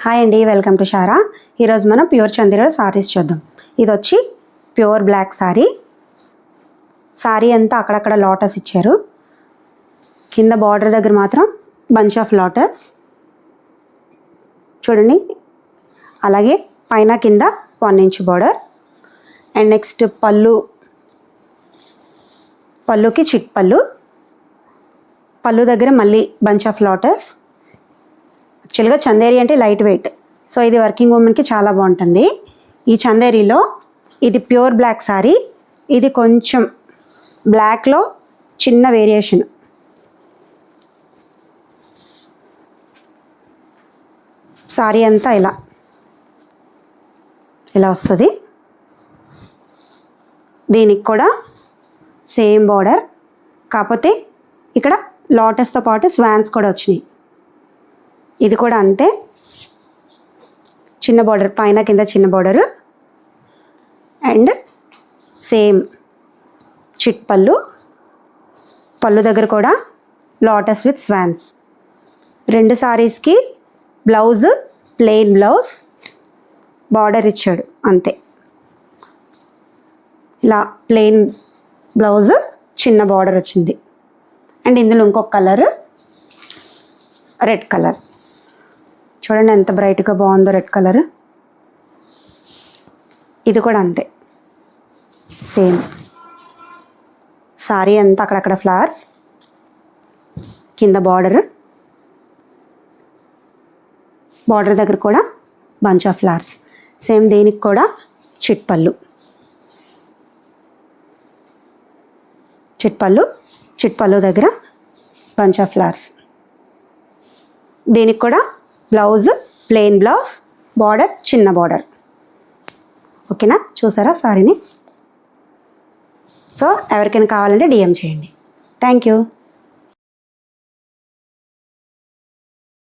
Hi అండి, welcome to Sarah. ఈరోజు మనం ప్యూర్ చందేరిలో సారీస్ చూద్దాం. ఇది వచ్చి ప్యూర్ బ్లాక్ సారీ. సారీ అంతా అక్కడక్కడ లోటస్ ఇచ్చారు. కింద బార్డర్ దగ్గర మాత్రం బంచ్ ఆఫ్ లోటస్ చూడండి. అలాగే పైన కింద 1 ఇంచ్ బార్డర్. అండ్ నెక్స్ట్ పళ్ళుకి చిట్ పళ్ళు దగ్గర మళ్ళీ బంచ్ ఆఫ్ లోటస్. యాక్చువల్గా చందేరి అంటే లైట్ వెయిట్, సో ఇది వర్కింగ్ ఉమెన్కి చాలా బాగుంటుంది. ఈ చందేరిలో ఇది ప్యూర్ బ్లాక్ సారీ. ఇది కొంచెం బ్లాక్లో చిన్న వేరియేషన్. సారీ అంతా ఇలా వస్తుంది. దీనికి కూడా సేమ్ బార్డర్, కాకపోతే ఇక్కడ లోటస్తో పాటు స్వాన్స్ కూడా వచ్చినాయి. ఇది కూడా అంతే, చిన్న బార్డర్, పైన కింద చిన్న బార్డరు. అండ్ సేమ్ చిట్ పళ్ళు దగ్గర కూడా లోటస్ విత్ స్వాన్స్. రెండు సారీస్కి బ్లౌజ్ ప్లెయిన్ బ్లౌజ్, బార్డర్ ఇచ్చాడు అంతే. ఇలా ప్లెయిన్ బ్లౌజ్, చిన్న బార్డర్ వచ్చింది. అండ్ ఇందులో ఇంకొక కలర్ రెడ్ కలర్. చూడండి ఎంత బ్రైట్గా బాగుందో రెడ్ కలర్. ఇది కూడా అంతే సేమ్. సారీ అంతా అక్కడక్కడ ఫ్లవర్స్, కింద బార్డర్ దగ్గర కూడా బంచ్ ఆఫ్ ఫ్లవర్స్. సేమ్ దీనికి కూడా చిట్ పళ్ళు దగ్గర బంచ్ ఆఫ్ ఫ్లవర్స్. దీనికి కూడా బ్లౌజ్ ప్లెయిన్ బ్లౌజ్, బార్డర్ చిన్న బార్డర్. ఓకేనా, చూసారా సారీని? సో ఎవరికైనా కావాలంటే డిఎం చేయండి. Thank you.